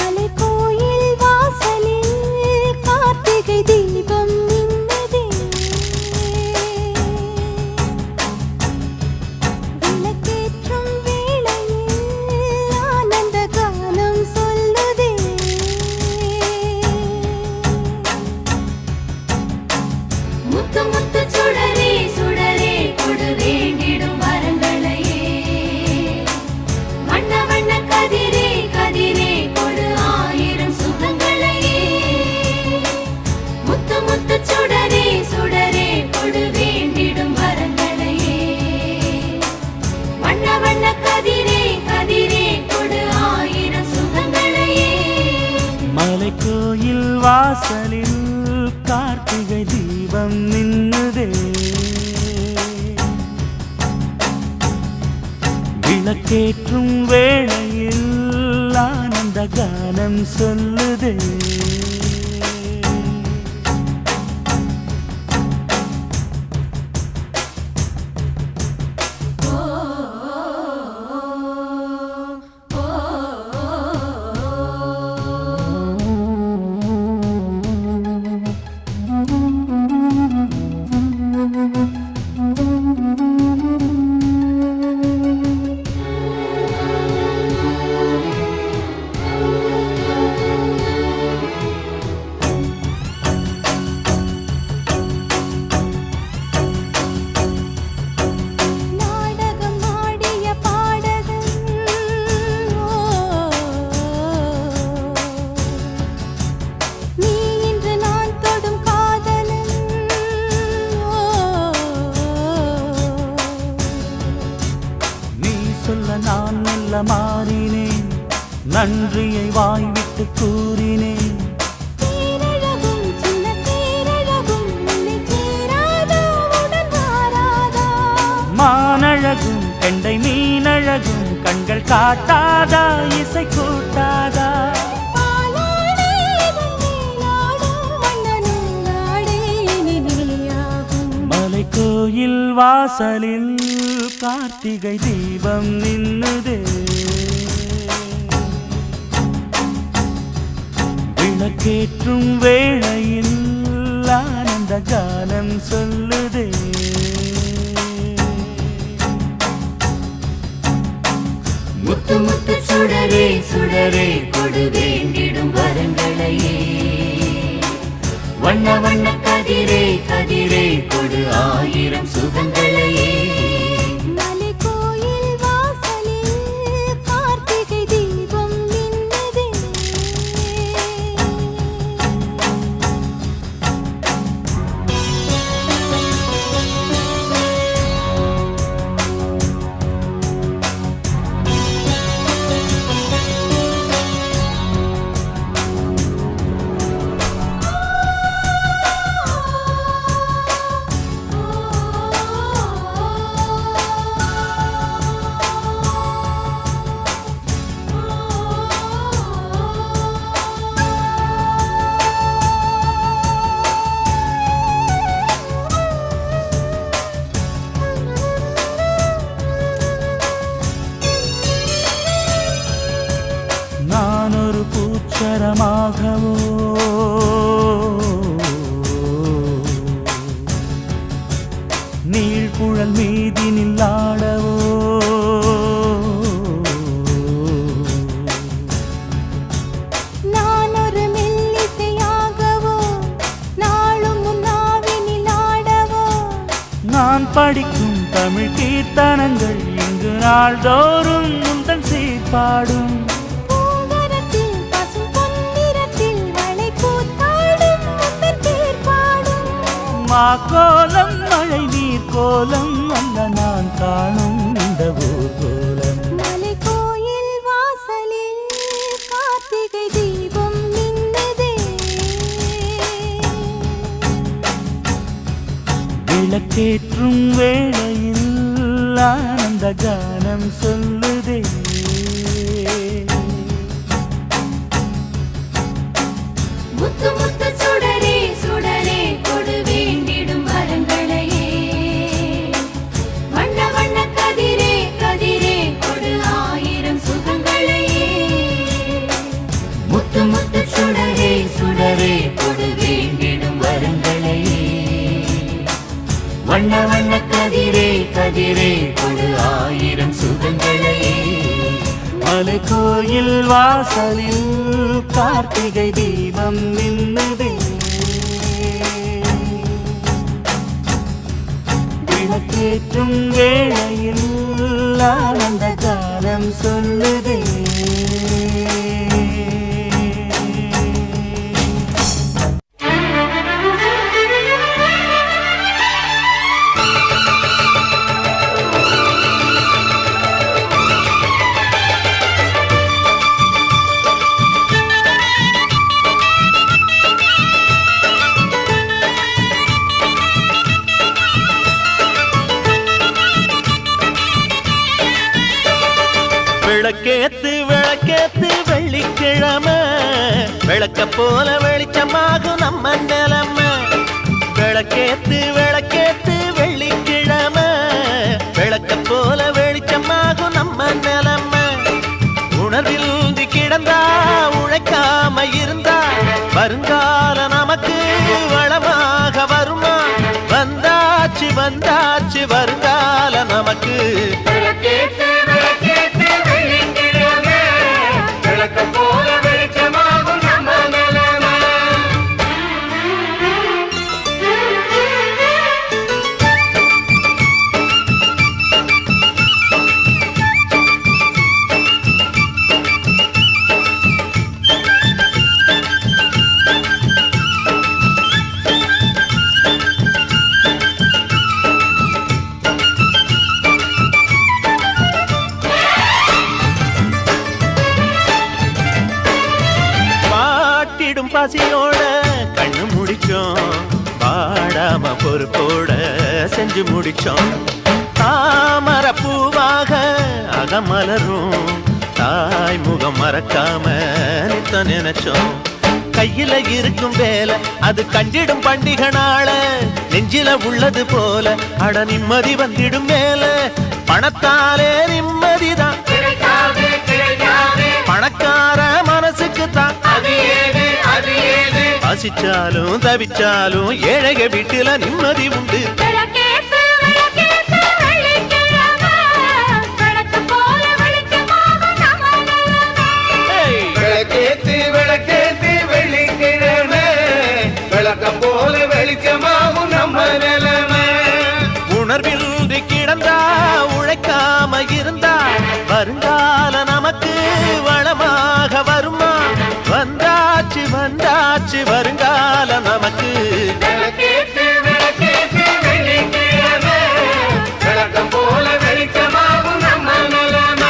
மலைக்கோயில் வாசலில் கார்த்திகை தீபம் மின்னுதே. விளக்கேற்றும் வேளையில் ஆனந்த கானம் சொல்லுதே. முத்து முத்து சுடரே சுடரே கொடு வேண்டிடும் வரங்களையே. வண்ண வண்ண கதிரே கதிரே கொடு ஆயிரம் சுகங்களையே. முத்து முத்து சுடரே சுடரே கொடு வேண்டிடும் வரங்களையே. வண்ண வண்ண கதிரே கதிரே கொடு ஆயிரம் சுகங்களையே. மலைக்கோயில் வாசலில் கார்த்திகை தீபம் நின்னுதே. விளக்கேற்றும் வேளையில் ஆனந்த கானம் சொல்லுதே. நாடகம் ஆடிய பாடகன் நீ இன்று நான் தொடும் காதலன். நீ சொல்ல நான் மெல்ல மாறினேன், நன்றியை வாய்விட்டு கூறினேன். தேரழகும் சின்ன தேரழகும் உன்னை சேராதா உடன் வாராதா. மானழகும் கெண்டை மீனழகும் கண்கள் காட்டாதா இசை கூட்டாதா. பாலாடே வெண்ணிலாடும் மன்னனின் நாடே இனி நீயாகும். மலைக்கோயில் வாசலில் கார்த்திகை தீபம் நின்னுதே. விளக்கேற்றும் வேளையில் ஆனந்த கானம் சொல்லுதே. முத்து முத்து சுடரே சுடரே கொடு வேண்டிடும் வரங்களையே. வண்ண வண்ண கதிரே கதிரே கொடு ஆயிரம் சுகங்களையே. மலைக்கோயில் வாசலில் கார்த்திகை தீபம் மின்னுதே. நான் ஒரு பூச்சரமாகவோ நீழ்குழல் மீதினில் ஆடவோ. நான் ஒரு மெல்லிசையாகவோ நாளும் உன்னாவினில் ஆடவோ. நான் படிக்கும் தமிழ் கீர்த்தனங்கள் இங்கு நாள்தோறும் முந்தன் சீர்பாடும். பூங்கரத்தில் பசும் பொன்னிறத்தில் வளை கூத்தாடும் முந்தன் பேர் பாடும். மாக்கோலம் மழை நீர் கோலம் அல்ல நான் காணும் இந்த ஊர்கோலம். மலைக்கோயில் வாசலில் கார்த்திகை தீபம் மின்னுதே. விளக்கேற்றும் வேளையில் ஆனந்த கானம் சொல்லுதே. முத்து முத்து சுடரே சுடரே கொடு வேண்டிடும் வரங்களையே. வண்ண வண்ண கதிரே கதிரே கொடு ஆயிரம் சுகங்களையே. முத்து முத்து சுடரே சுடரே கொடு வேண்டிடும் வரங்களை வண்ண வண்ண கதிரே கதிரே கொடு ஆயிரம் சுகங்களை மலை கோயில் வாசலில் கார்த்திகை தீபம் நின்னுதே விளக்கேற்றும் வேளையில் ஆனந்த காலம் சொல்லுதே விளக்கேத்து விளக்கேத்து வெள்ளிக்கிழமை விளக்க போல வெளிச்சமாகும் நம்ம நிலைமை விளக்கேத்து விளக்கேத்து வெள்ளிக்கிழமை விளக்க போல வெளிச்சமாகும் நம்ம நிலைமை உணர்வில் கிடந்தா உழைக்காம இருந்தா வருங்கால நமக்கு வளமாக வருமா வந்தாச்சு வந்தாச்சு வருங்கால நமக்கு பசியோட கண்ணு முடிச்சோம் பாடாம பொறுப்போட செஞ்சு முடிச்சோம் தாமர பூவாக அகமலரும் தாய் முகம் மறக்காம நித்த நினைச்சோம் கையில இருக்கும் வேலை அது கண்டிடும் பண்டிகை நாள நெஞ்சில உள்ளது போல அட நிம்மதி வந்திடும் மேல பணத்தாலே நிம்மதிதான் பணக்கார மனசுக்கு தான் பசிச்சாலும் தவிச்சாலும் ஏழைக வீட்டுல நிம்மதி உண்டு விளக்கேத்தி விளக்கேத்தி வெள்ளிக்கிழமை விளக்கம் போல வெளிச்சமாகும் நம்ம நிலைமை உணர்வில் கிடந்தா உழைக்காம இருந்தா வருங்கால நமக்கு வளமாக வருமா வந்தாச்சு வந்தாச்சு வருங்கால நமக்கு விளக்கேத்தி விளக்கேத்தி வெள்ளிக்கிழமை விளக்கம் போல வெளிச்சமாகும் நம்ம நிலைமை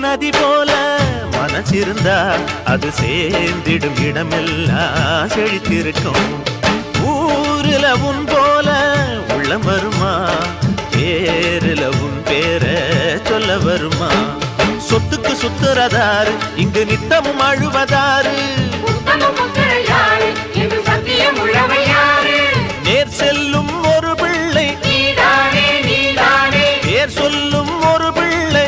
நதி போல மனசிருந்தா அது சேர்ந்திடும் இடமெல்லாம் செழித்திருக்கும் ஊருல உன் போல உள்ளம் வருமா பேருல உன் பேர சொல்ல வருமா சொத்துக்கு சுத்துறதாரு இங்கு நித்தமும் அழுவதாரு நேர் செல்லும் ஒரு பிள்ளை பேர் சொல்லும் ஒரு பிள்ளை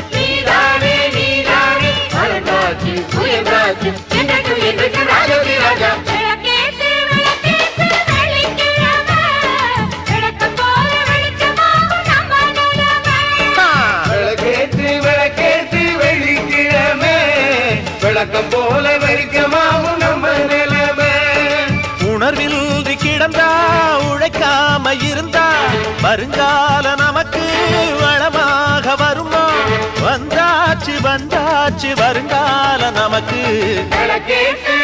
விளக்கம் போல வெளிச்சமாகும் நம்ம நிலைமை உணர்வில் கிடந்தா உழைக்காம இருந்தா வருங்கால நமக்கு வளமாக வருமா வந்தாச்சு வந்தாச்சு வருங்கால நமக்கு விளக்கேத்தி